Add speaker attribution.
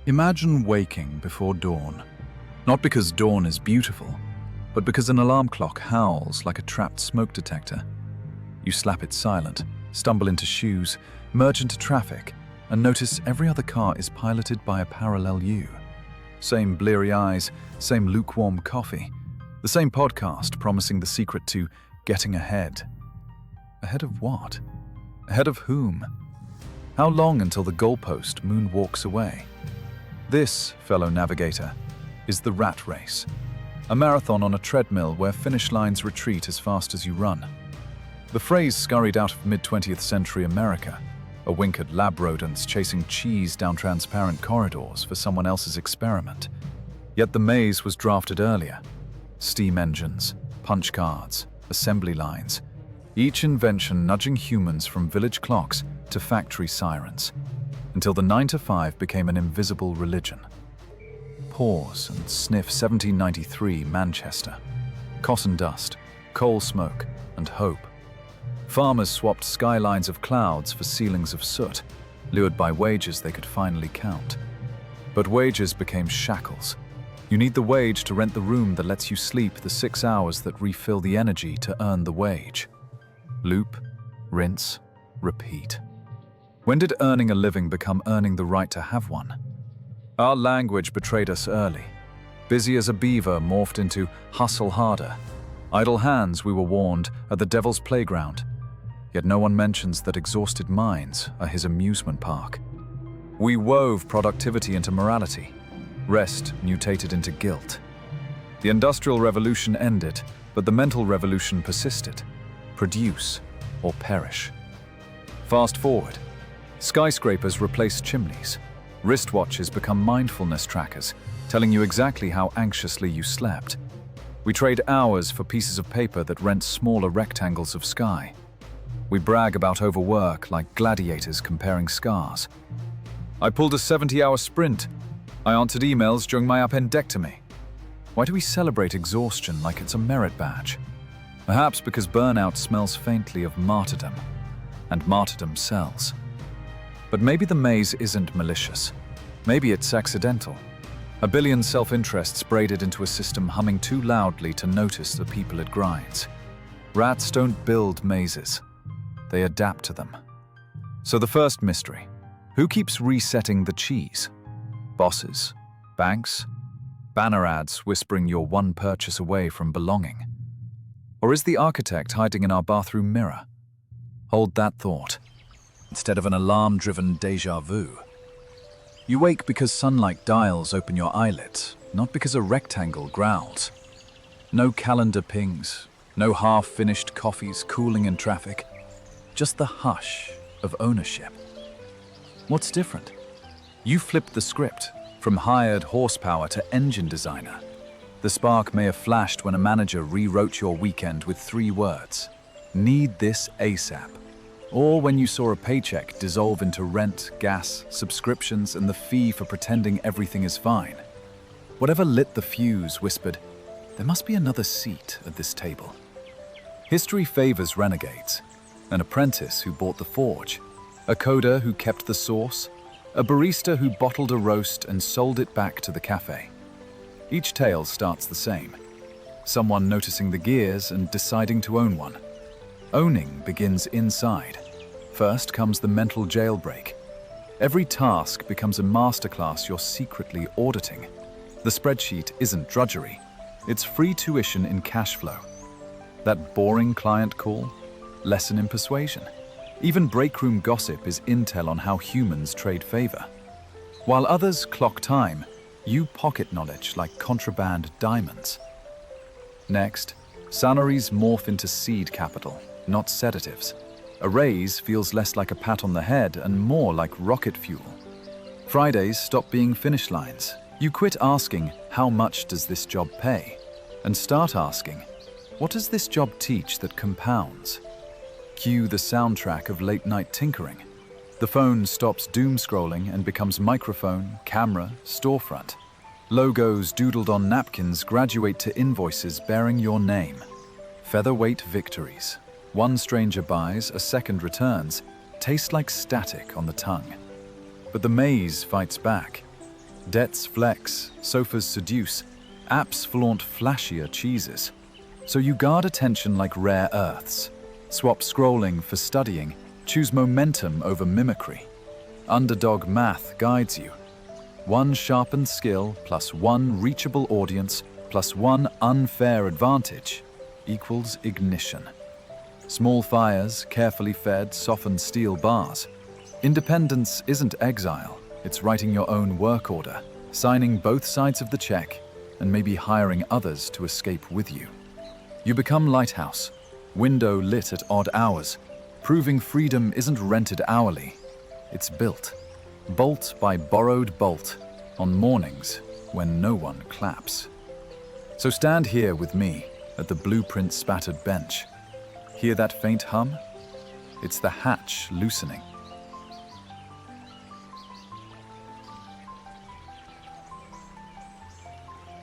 Speaker 1: Imagine waking before dawn. Not because dawn is beautiful, but because an alarm clock howls like a trapped smoke detector. You slap it silent, stumble into shoes, merge into traffic, and notice every other car is piloted by a parallel you. Same bleary eyes, same lukewarm coffee, the same podcast promising the secret to getting ahead. Ahead of what? Ahead of whom? How long until the goalpost moonwalks away? This, fellow navigator, is the rat race. A marathon on a treadmill where finish lines retreat as fast as you run. The phrase scurried out of mid-20th century America, a wink at lab rodents chasing cheese down transparent corridors for someone else's experiment. Yet the maze was drafted earlier. Steam engines, punch cards, assembly lines, each invention nudging humans from village clocks to factory sirens, until the 9-to-5 became an invisible religion. Pause and sniff 1793 Manchester. Cotton dust, coal smoke, and hope. Farmers swapped skylines of clouds for ceilings of soot, lured by wages they could finally count. But wages became shackles. You need the wage to rent the room that lets you sleep the 6 hours that refill the energy to earn the wage. Loop, rinse, repeat. When did earning a living become earning the right to have one? Our language betrayed us early. Busy as a beaver morphed into hustle harder. Idle hands, we were warned, at the devil's playground. Yet no one mentions that exhausted minds are his amusement park. We wove productivity into morality. Rest mutated into guilt. The Industrial Revolution ended, but the mental revolution persisted. Produce or perish. Fast forward. Skyscrapers replace chimneys. Wristwatches become mindfulness trackers, telling you exactly how anxiously you slept. We trade hours for pieces of paper that rent smaller rectangles of sky. We brag about overwork like gladiators comparing scars. I pulled a 70-hour sprint. I answered emails during my appendectomy. Why do we celebrate exhaustion like it's a merit badge? Perhaps because burnout smells faintly of martyrdom, and martyrdom sells. But maybe the maze isn't malicious. Maybe it's accidental. A billion self-interests braided into a system humming too loudly to notice the people it grinds. Rats don't build mazes. They adapt to them. So the first mystery, who keeps resetting the cheese? Bosses? Banks? Banner ads whispering you're one purchase away from belonging? Or is the architect hiding in our bathroom mirror? Hold that thought. Instead of an alarm-driven déjà vu. You wake because sunlight dials open your eyelids, not because a rectangle growls. No calendar pings, no half-finished coffees cooling in traffic, just the hush of ownership. What's different? You flipped the script, from hired horsepower to engine designer. The spark may have flashed when a manager rewrote your weekend with 3 words. Need this ASAP. Or when you saw a paycheck dissolve into rent, gas, subscriptions, and the fee for pretending everything is fine. Whatever lit the fuse whispered, there must be another seat at this table. History favors renegades. An apprentice who bought the forge, a coder who kept the sauce, a barista who bottled a roast and sold it back to the cafe. Each tale starts the same. Someone noticing the gears and deciding to own one. Owning begins inside. First comes the mental jailbreak. Every task becomes a masterclass you're secretly auditing. The spreadsheet isn't drudgery. It's free tuition in cash flow. That boring client call? Lesson in persuasion. Even breakroom gossip is intel on how humans trade favor. While others clock time, you pocket knowledge like contraband diamonds. Next, salaries morph into seed capital, not sedatives. A raise feels less like a pat on the head and more like rocket fuel. Fridays stop being finish lines. You quit asking, how much does this job pay? And start asking, what does this job teach that compounds? Cue the soundtrack of late-night tinkering. The phone stops doom scrolling and becomes microphone, camera, storefront. Logos doodled on napkins graduate to invoices bearing your name. Featherweight victories. One stranger buys, a second returns, taste like static on the tongue. But the maze fights back. Debts flex, sofas seduce, apps flaunt flashier cheeses. So you guard attention like rare earths. Swap scrolling for studying, choose momentum over mimicry. Underdog math guides you. One sharpened skill plus one reachable audience plus one unfair advantage equals ignition. Small fires, carefully fed, soften steel bars. Independence isn't exile, it's writing your own work order, signing both sides of the check, and maybe hiring others to escape with you. You become lighthouse, window lit at odd hours, proving freedom isn't rented hourly, it's built. Bolt by borrowed bolt, on mornings when no one claps. So stand here with me at the blueprint spattered bench. Hear that faint hum? It's the hatch loosening.